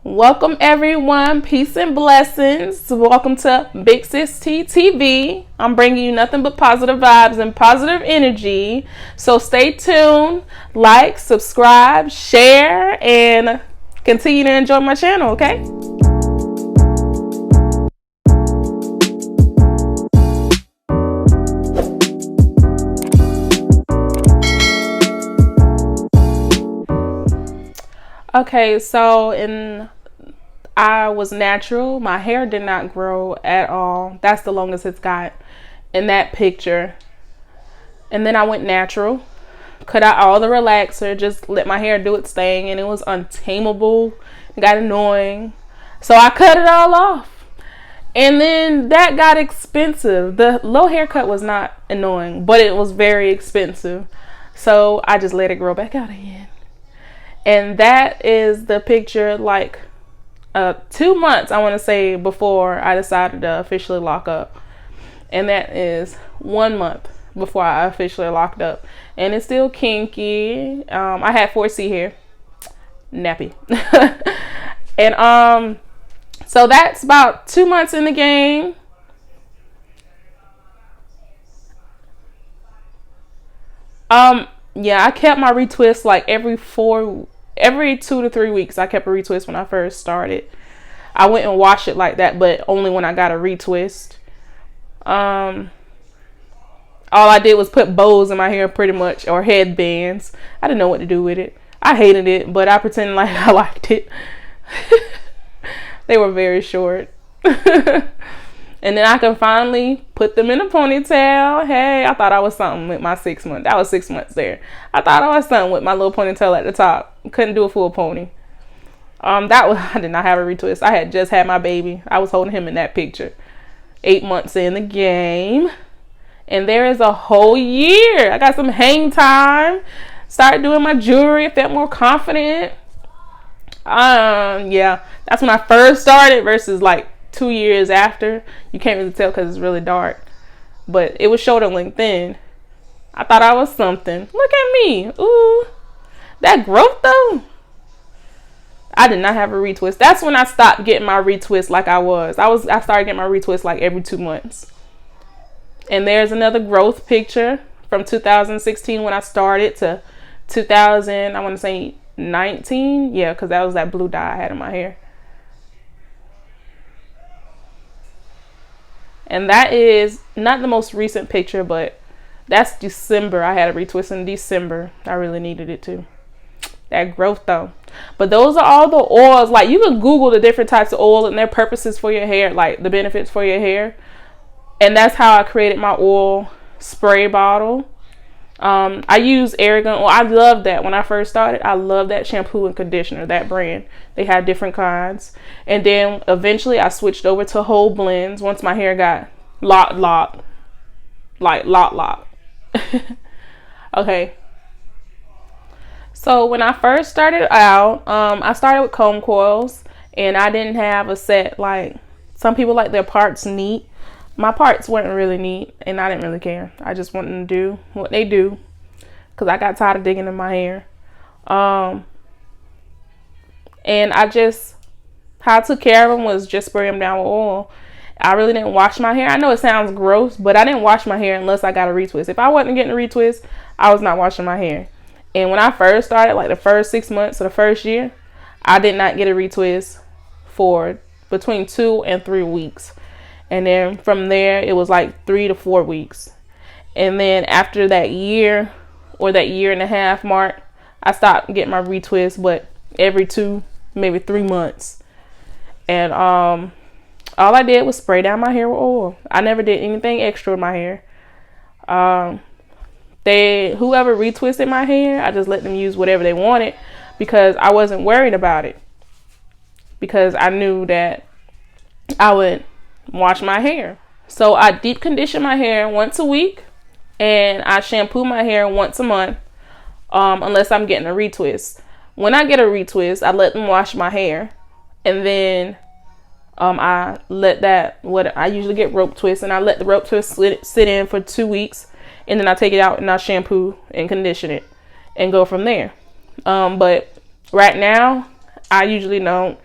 Welcome everyone, peace and blessings. Welcome to Big Sis T TV. I'm bringing you nothing but positive vibes and positive energy. So stay tuned, like, subscribe, share, and continue to enjoy my channel, okay? Okay, so I was natural. My hair did not grow at all. That's the longest it's got in that picture. And then I went natural. Cut out all the relaxer. Just let my hair do its thing. And it was untamable. It got annoying. So I cut it all off. And then that got expensive. The low haircut was not annoying, but it was very expensive. So I just let it grow back out again. And that is the picture, like 2 months, I want to say, before I decided to officially lock up. And that is 1 month before I officially locked up. And it's still kinky. I had 4C hair. Nappy. And so that's about 2 months in the game. Yeah, I kept my retwist like every 2 to 3 weeks. I kept a retwist when I first started. I wouldn't wash it like that, but only when I got a retwist. All I did was put bows in my hair pretty much, or headbands. I didn't know what to do with it. I hated it, but I pretended like I liked it. They were very short. And then I can finally put them in a ponytail. Hey, I thought I was something with my 6 months. That was 6 months there. I thought I was something with my little ponytail at the top. Couldn't do a full pony. I did not have a retwist. I had just had my baby. I was holding him in that picture. 8 months in the game. And there is a whole year. I got some hang time. Started doing my jewelry. Felt more confident. Yeah, that's when I first started versus like 2 years after. You can't really tell because it's really dark, but it was shoulder length then. I thought I was something. Look at me. Ooh, that growth though. I did not have a retwist. That's when I stopped getting my retwist like I started getting my retwist like every 2 months. And there's another growth picture from 2016 when I started to 2000, I want to say 19. Yeah, because that was that blue dye I had in my hair. And that is not the most recent picture, but that's December. I had a retwist in December. I really needed it too. That growth though. But those are all the oils. Like, you can Google the different types of oil and their purposes for your hair, like the benefits for your hair. And that's how I created my oil spray bottle. I use Aragon oil. I love that. When I first started, I love that shampoo and conditioner, that brand. They had different kinds. And then eventually I switched over to whole blends once my hair got locked. Okay. So when I first started out, I started with comb coils, and I didn't have a set. Like, some people like their parts neat. My parts weren't really neat, and I didn't really care. I just wanted to do what they do because I got tired of digging in my hair. And how I took care of them was just spray them down with oil. I really didn't wash my hair. I know it sounds gross, but I didn't wash my hair unless I got a retwist. If I wasn't getting a retwist, I was not washing my hair. And when I first started, like the first 6 months of the first year, I did not get a retwist for between 2 and 3 weeks. And then from there, it was like 3 to 4 weeks. And then after that year, or that year and a half mark, I stopped getting my retwist, but every 2, maybe 3 months. And all I did was spray down my hair with oil. I never did anything extra with my hair. Whoever retwisted my hair, I just let them use whatever they wanted because I wasn't worried about it. Because I knew that I would wash my hair. So I deep condition my hair once a week, and I shampoo my hair once a month, unless I'm getting a retwist. When I get a retwist, I let them wash my hair, and then I usually get rope twists, and I let the rope twist sit in for 2 weeks, and then I take it out and I shampoo and condition it and go from there. But right now, I usually don't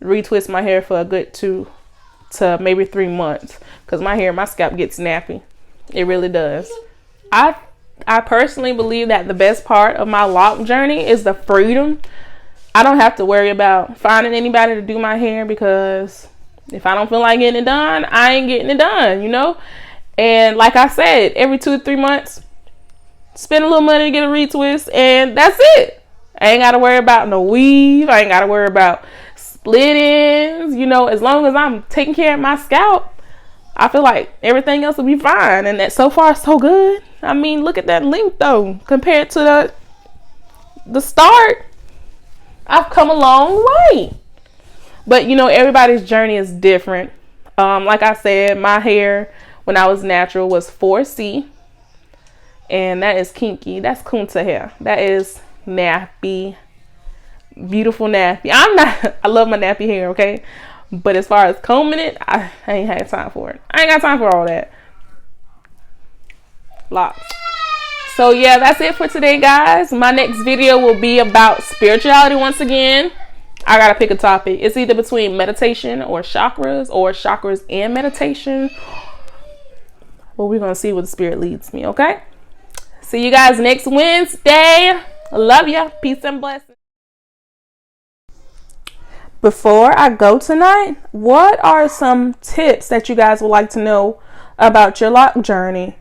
retwist my hair for a good 2 to maybe 3 months, because my scalp gets nappy. It really does. I personally believe that the best part of my loc journey is the freedom. I don't have to worry about finding anybody to do my hair, because if I don't feel like getting it done, I ain't getting it done, you know? And like I said, every 2 to 3 months, spend a little money to get a retwist, and that's it. I ain't got to worry about no weave. I ain't got to worry about split ends. You know, as long as I'm taking care of my scalp, I feel like everything else will be fine. And that so far so good. I mean, look at that length though, compared to the start. I've come a long way. But you know, everybody's journey is different. Like I said, my hair when I was natural was 4C, and that is kinky. That's kunta hair. That is nappy, beautiful nappy. I love my nappy hair, okay? But as far as combing it, I ain't had time for it. I ain't got time for all that. Locks. So yeah, that's it for today, guys. My next video will be about spirituality once again. I gotta pick a topic. It's either between meditation or chakras and meditation. Well, we're gonna see where the spirit leads me, okay? See you guys next Wednesday. I love ya. Peace and blessings. Before I go tonight, what are some tips that you guys would like to know about your loc journey?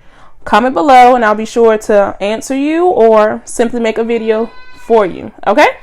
Comment below and I'll be sure to answer you or simply make a video for you, okay?